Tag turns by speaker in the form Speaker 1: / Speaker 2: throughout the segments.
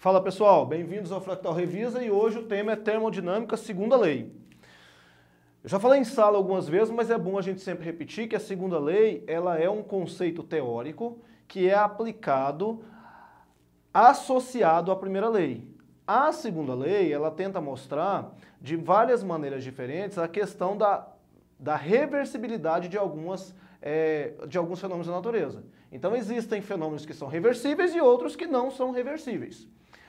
Speaker 1: Fala pessoal, bem-vindos ao Fractal Revisa e hoje o tema é termodinâmica, segunda lei. Eu já falei em sala algumas vezes, mas é bom a gente sempre repetir que a segunda lei ela é um conceito teórico que é aplicado associado à primeira lei. A segunda lei ela tenta mostrar de várias maneiras diferentes a questão da reversibilidade de alguns fenômenos da natureza. Então existem fenômenos que são reversíveis e outros que não são reversíveis.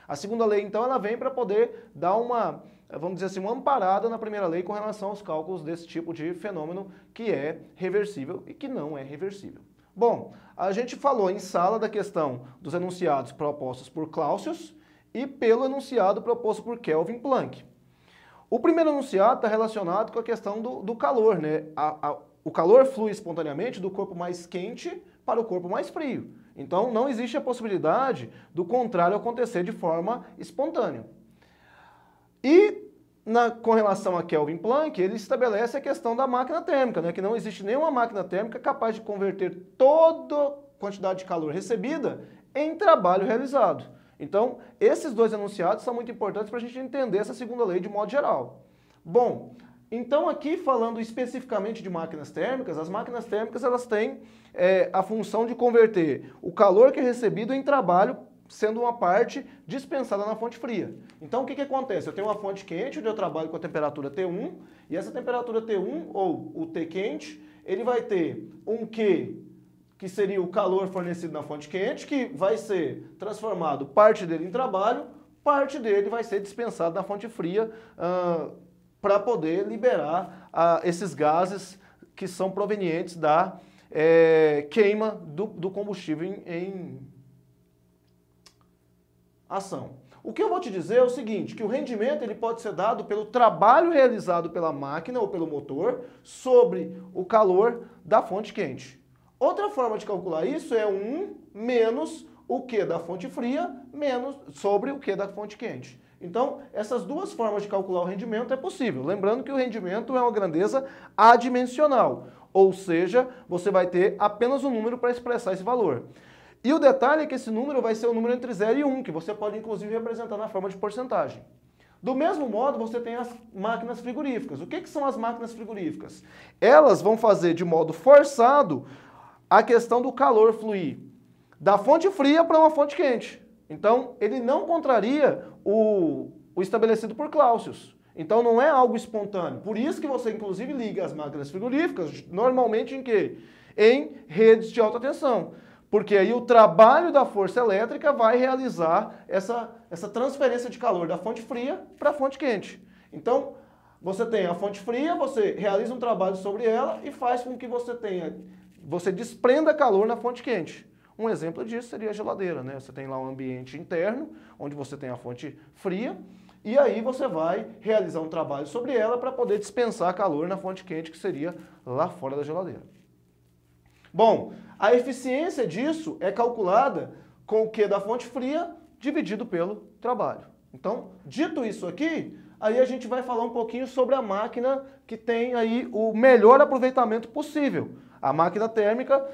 Speaker 1: A segunda lei, então, ela vem para poder dar uma, vamos dizer assim, uma amparada na primeira lei com relação aos cálculos desse tipo de fenômeno que é reversível e que não é reversível. Bom, a gente falou em sala da questão dos enunciados propostos por Clausius e pelo enunciado proposto por Kelvin Planck. O primeiro enunciado está relacionado com a questão do calor, né? O calor flui espontaneamente do corpo mais quente para o corpo mais frio. Então, não existe a possibilidade do contrário acontecer de forma espontânea. E, com relação a Kelvin Planck, ele estabelece a questão da máquina térmica, né? Que não existe nenhuma máquina térmica capaz de converter toda a quantidade de calor recebida em trabalho realizado. Então, esses dois enunciados são muito importantes para a gente entender essa segunda lei de modo geral. Bom, então aqui falando especificamente de máquinas térmicas, as máquinas térmicas elas têm a função de converter o calor que é recebido em trabalho, sendo uma parte dispensada na fonte fria. Então o que acontece? Eu tenho uma fonte quente onde eu trabalho com a temperatura T1, e essa temperatura T1, ou o T quente, ele vai ter um Q, que seria o calor fornecido na fonte quente, que vai ser transformado parte dele em trabalho, parte dele vai ser dispensado na fonte fria, para poder liberar esses gases que são provenientes da queima do combustível em ação. O que eu vou te dizer é o seguinte, que o rendimento ele pode ser dado pelo trabalho realizado pela máquina ou pelo motor sobre o calor da fonte quente. Outra forma de calcular isso é 1 menos o Q da fonte fria menos sobre o Q da fonte quente. Então, essas duas formas de calcular o rendimento é possível. Lembrando que o rendimento é uma grandeza adimensional, ou seja, você vai ter apenas um número para expressar esse valor. E o detalhe é que esse número vai ser o número entre 0 e 1, que você pode inclusive representar na forma de porcentagem. Do mesmo modo, você tem as máquinas frigoríficas. O que são as máquinas frigoríficas? Elas vão fazer de modo forçado a questão do calor fluir da fonte fria para uma fonte quente. Então, ele não contraria o estabelecido por Clausius. Então, não é algo espontâneo. Por isso que você, inclusive, liga as máquinas frigoríficas, normalmente em quê? Em redes de alta tensão. Porque aí o trabalho da força elétrica vai realizar essa transferência de calor da fonte fria para a fonte quente. Então, você tem a fonte fria, você realiza um trabalho sobre ela e faz com que você desprenda calor na fonte quente. Um exemplo disso seria a geladeira, né? Você tem lá um ambiente interno, onde você tem a fonte fria, e aí você vai realizar um trabalho sobre ela para poder dispensar calor na fonte quente, que seria lá fora da geladeira. Bom, a eficiência disso é calculada com o Q da fonte fria dividido pelo trabalho. Então, dito isso aqui, aí a gente vai falar um pouquinho sobre a máquina que tem aí o melhor aproveitamento possível. A máquina térmica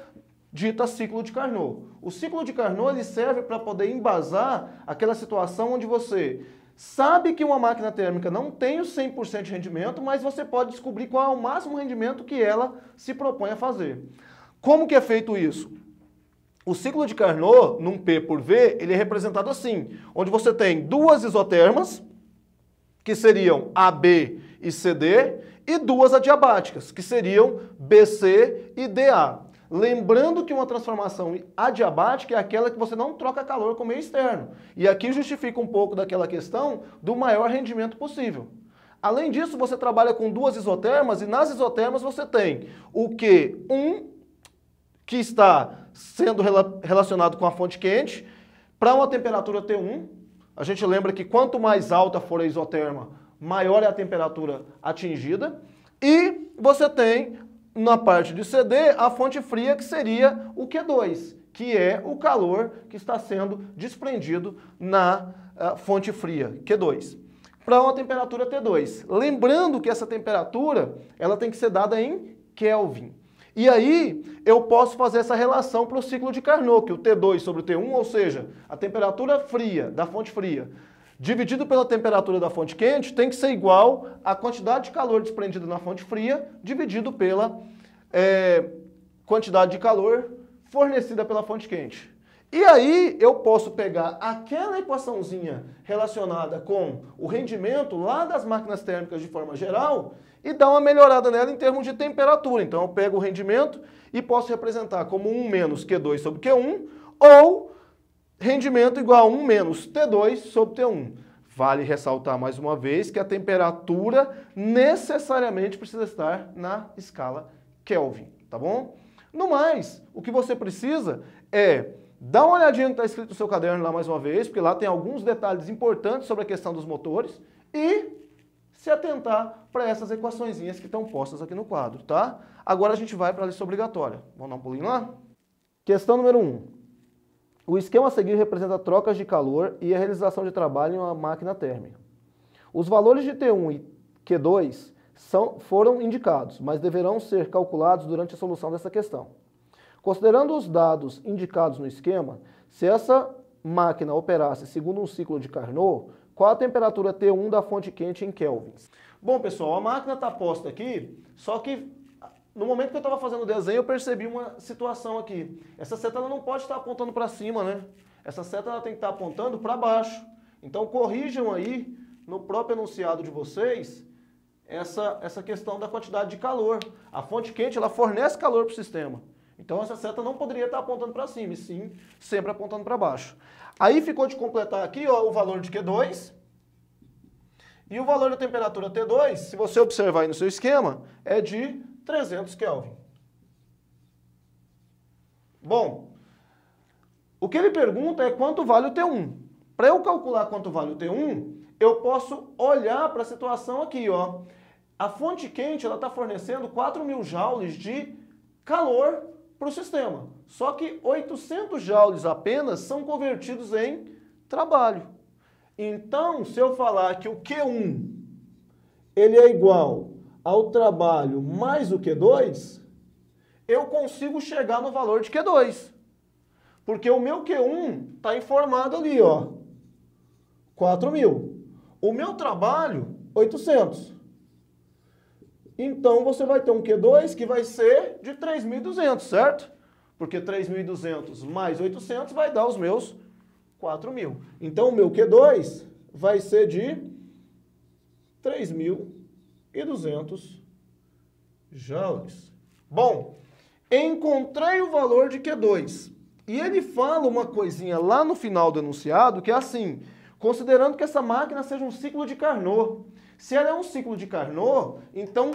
Speaker 1: dita ciclo de Carnot. O ciclo de Carnot ele serve para poder embasar aquela situação onde você sabe que uma máquina térmica não tem o 100% de rendimento, mas você pode descobrir qual é o máximo rendimento que ela se propõe a fazer. Como que é feito isso? O ciclo de Carnot, num P por V, ele é representado assim, onde você tem duas isotermas, que seriam AB e CD, e duas adiabáticas, que seriam BC e DA. Lembrando que uma transformação adiabática é aquela que você não troca calor com o meio externo. E aqui justifica um pouco daquela questão do maior rendimento possível. Além disso, você trabalha com duas isotermas e nas isotermas você tem o Q1, que está sendo relacionado com a fonte quente, para uma temperatura T1. A gente lembra que quanto mais alta for a isoterma, maior é a temperatura atingida. E você tem na parte de CD, a fonte fria, que seria o Q2, que é o calor que está sendo desprendido na fonte fria, Q2, para uma temperatura T2. Lembrando que essa temperatura ela tem que ser dada em Kelvin. E aí eu posso fazer essa relação para o ciclo de Carnot, que o T2 sobre o T1, ou seja, a temperatura fria da fonte fria dividido pela temperatura da fonte quente tem que ser igual à quantidade de calor desprendida na fonte fria dividido pela quantidade de calor fornecida pela fonte quente. E aí eu posso pegar aquela equaçãozinha relacionada com o rendimento lá das máquinas térmicas de forma geral e dar uma melhorada nela em termos de temperatura. Então eu pego o rendimento e posso representar como 1 menos Q2 sobre Q1 ou rendimento igual a 1 menos T2 sobre T1. Vale ressaltar mais uma vez que a temperatura necessariamente precisa estar na escala Kelvin, tá bom? No mais, o que você precisa é dar uma olhadinha no que está escrito no seu caderno lá mais uma vez, porque lá tem alguns detalhes importantes sobre a questão dos motores e se atentar para essas equaçõezinhas que estão postas aqui no quadro, tá? Agora a gente vai para a lista obrigatória. Vamos dar um pulinho lá? Questão número 1. O esquema a seguir representa trocas de calor e a realização de trabalho em uma máquina térmica. Os valores de T1 e Q2 foram indicados, mas deverão ser calculados durante a solução dessa questão. Considerando os dados indicados no esquema, se essa máquina operasse segundo um ciclo de Carnot, qual a temperatura T1 da fonte quente em kelvins? Bom, pessoal, a máquina está posta aqui, só que no momento que eu estava fazendo o desenho, eu percebi uma situação aqui. Essa seta ela não pode estar apontando para cima, né? Essa seta ela tem que estar apontando para baixo. Então corrijam aí, no próprio enunciado de vocês, essa questão da quantidade de calor. A fonte quente ela fornece calor para o sistema. Então essa seta não poderia estar apontando para cima, e sim sempre apontando para baixo. Aí ficou de completar aqui ó, o valor de Q2 e o valor da temperatura T2, se você observar aí no seu esquema, é de 300 Kelvin. Bom, o que ele pergunta é quanto vale o T1. Para eu calcular quanto vale o T1, eu posso olhar para a situação aqui, ó. A fonte quente ela está fornecendo 4.000 joules de calor para o sistema. Só que 800 joules apenas são convertidos em trabalho. Então, se eu falar que o Q1 ele é igual ao trabalho mais o Q2, eu consigo chegar no valor de Q2. Porque o meu Q1 está informado ali, ó, 4.000. O meu trabalho, 800. Então você vai ter um Q2 que vai ser de 3.200, certo? Porque 3.200 mais 800 vai dar os meus 4.000. Então o meu Q2 vai ser de 3.200 joules. Bom, encontrei o valor de Q2. E ele fala uma coisinha lá no final do enunciado que é assim, considerando que essa máquina seja um ciclo de Carnot. Se ela é um ciclo de Carnot, então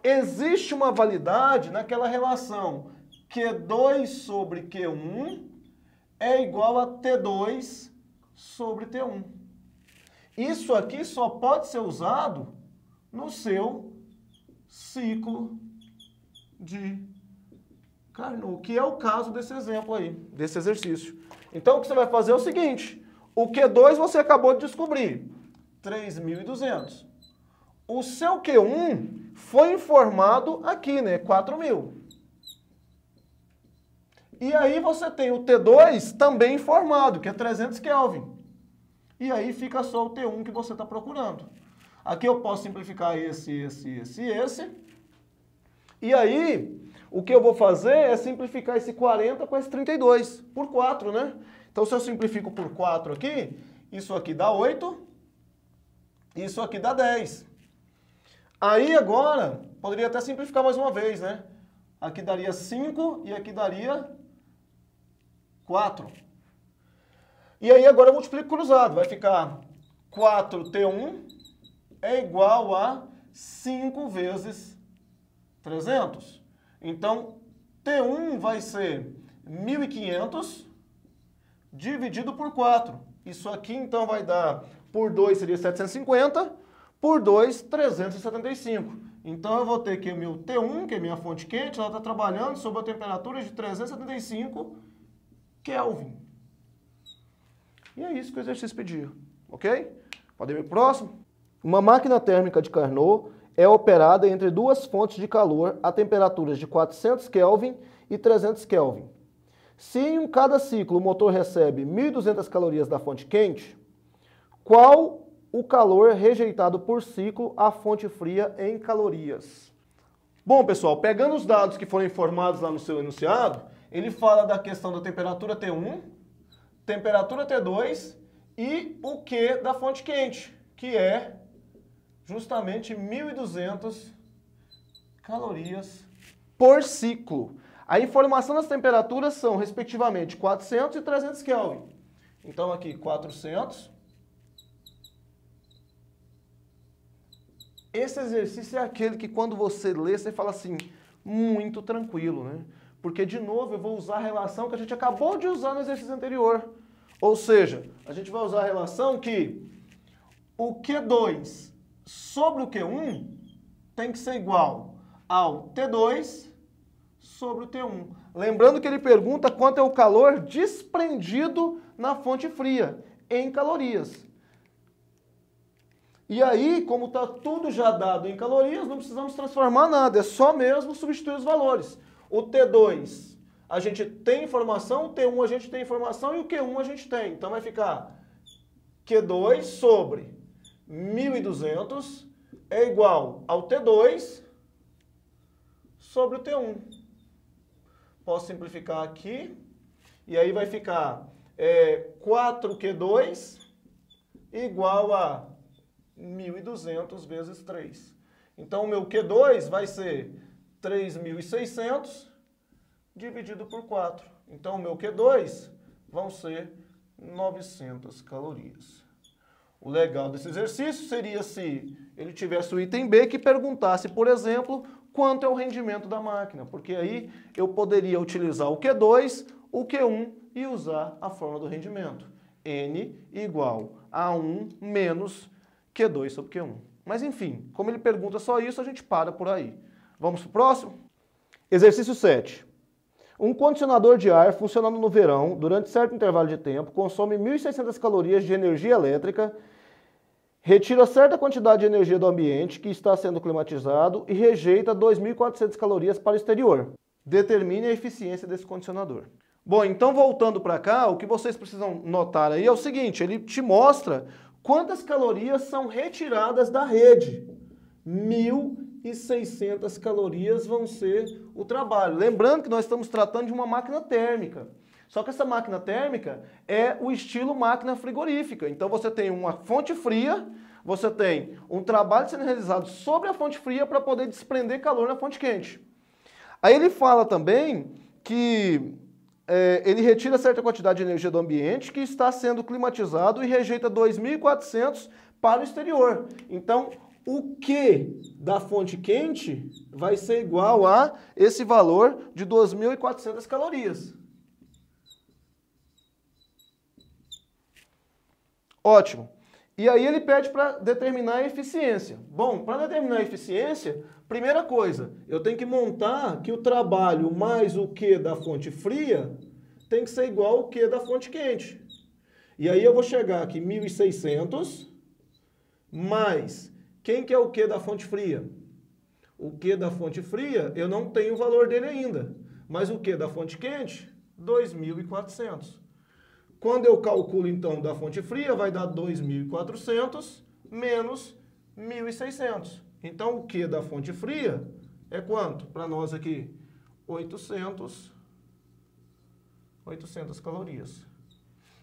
Speaker 1: existe uma validade naquela relação Q2 sobre Q1 é igual a T2 sobre T1. Isso aqui só pode ser usado no seu ciclo de Carnot, que é o caso desse exemplo aí, desse exercício. Então o que você vai fazer é o seguinte, o Q2 você acabou de descobrir, 3.200. O seu Q1 foi informado aqui, né, 4.000. E aí você tem o T2 também informado, que é 300 Kelvin. E aí fica só o T1 que você está procurando. Aqui eu posso simplificar esse. E aí, o que eu vou fazer é simplificar esse 40 com esse 32, por 4, né? Então, se eu simplifico por 4 aqui, isso aqui dá 8, isso aqui dá 10. Aí, agora, poderia até simplificar mais uma vez, né? Aqui daria 5 e aqui daria 4. E aí, agora eu multiplico cruzado. Vai ficar 4T1 é igual a 5 vezes 300. Então, T1 vai ser 1.500 dividido por 4. Isso aqui, então, vai dar, por 2 seria 750, por 2, 375. Então, eu vou ter que o meu T1, que é minha fonte quente, ela está trabalhando sob a temperatura de 375 Kelvin. E é isso que o exercício pediu, ok? Pode ir para o próximo. Uma máquina térmica de Carnot é operada entre duas fontes de calor a temperaturas de 400 Kelvin e 300 Kelvin. Se em cada ciclo o motor recebe 1.200 calorias da fonte quente, qual o calor rejeitado por ciclo à fonte fria em calorias? Bom, pessoal, pegando os dados que foram informados lá no seu enunciado, ele fala da questão da temperatura T1, temperatura T2 e o Q da fonte quente, que é justamente 1.200 calorias por ciclo. A informação das temperaturas são, respectivamente, 400 e 300 Kelvin. Então, aqui, 400. Esse exercício é aquele que, quando você lê, você fala assim, muito tranquilo, né? Porque, de novo, eu vou usar a relação que a gente acabou de usar no exercício anterior. Ou seja, a gente vai usar a relação que o Q2 sobre o Q1 tem que ser igual ao T2 sobre o T1. Lembrando que ele pergunta quanto é o calor desprendido na fonte fria, em calorias. E aí, como está tudo já dado em calorias, não precisamos transformar nada, é só mesmo substituir os valores. O T2 a gente tem informação, o T1 a gente tem informação e o Q1 a gente tem. Então vai ficar Q2 sobre 1.200 é igual ao T2 sobre o T1. Posso simplificar aqui, e aí vai ficar 4Q2 igual a 1.200 vezes 3. Então o meu Q2 vai ser 3.600 dividido por 4. Então o meu Q2 vão ser 900 calorias. O legal desse exercício seria se ele tivesse o item B que perguntasse, por exemplo, quanto é o rendimento da máquina, porque aí eu poderia utilizar o Q2, o Q1 e usar a fórmula do rendimento. N igual a 1 menos Q2 sobre Q1. Mas enfim, como ele pergunta só isso, a gente para por aí. Vamos para o próximo? Exercício 7. Um condicionador de ar funcionando no verão, durante certo intervalo de tempo, consome 1.600 calorias de energia elétrica, retira certa quantidade de energia do ambiente que está sendo climatizado e rejeita 2.400 calorias para o exterior. Determine a eficiência desse condicionador. Bom, então voltando para cá, o que vocês precisam notar aí é o seguinte, ele te mostra quantas calorias são retiradas da rede. 1.600 calorias vão ser o trabalho. Lembrando que nós estamos tratando de uma máquina térmica. Só que essa máquina térmica é o estilo máquina frigorífica. Então você tem uma fonte fria, você tem um trabalho sendo realizado sobre a fonte fria para poder desprender calor na fonte quente. Aí ele fala também que ele retira certa quantidade de energia do ambiente que está sendo climatizado e rejeita 2.400 para o exterior. Então, o Q da fonte quente vai ser igual a esse valor de 2.400 calorias. Ótimo. E aí ele pede para determinar a eficiência. Bom, para determinar a eficiência, primeira coisa, eu tenho que montar que o trabalho mais o Q da fonte fria tem que ser igual ao Q da fonte quente. E aí eu vou chegar aqui 1.600 mais, quem que é o Q da fonte fria? O Q da fonte fria, eu não tenho o valor dele ainda. Mas o Q da fonte quente? 2.400. Quando eu calculo, então, da fonte fria, vai dar 2.400 menos 1.600. Então, o Q da fonte fria é quanto? Para nós aqui, 800 calorias.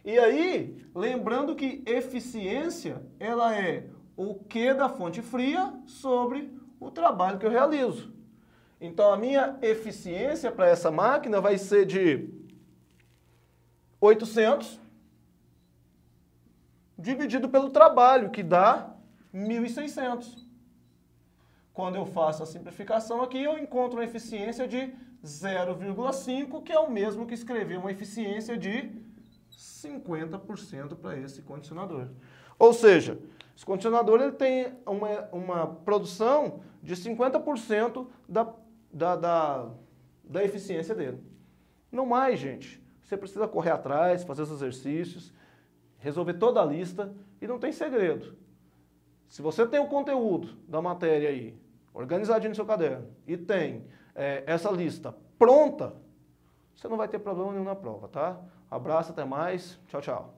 Speaker 1: E aí, lembrando que eficiência, ela é o Q da fonte fria sobre o trabalho que eu realizo. Então, a minha eficiência para essa máquina vai ser de 800 dividido pelo trabalho, que dá 1.600. Quando eu faço a simplificação aqui, eu encontro uma eficiência de 0,5, que é o mesmo que escrever uma eficiência de 50% para esse condicionador. Ou seja, esse condicionador ele tem uma produção de 50% da eficiência dele. Não mais, gente. Você precisa correr atrás, fazer os exercícios, resolver toda a lista e não tem segredo. Se você tem o conteúdo da matéria aí, organizadinho no seu caderno, e tem essa lista pronta, você não vai ter problema nenhum na prova, tá? Abraço, até mais. Tchau, tchau.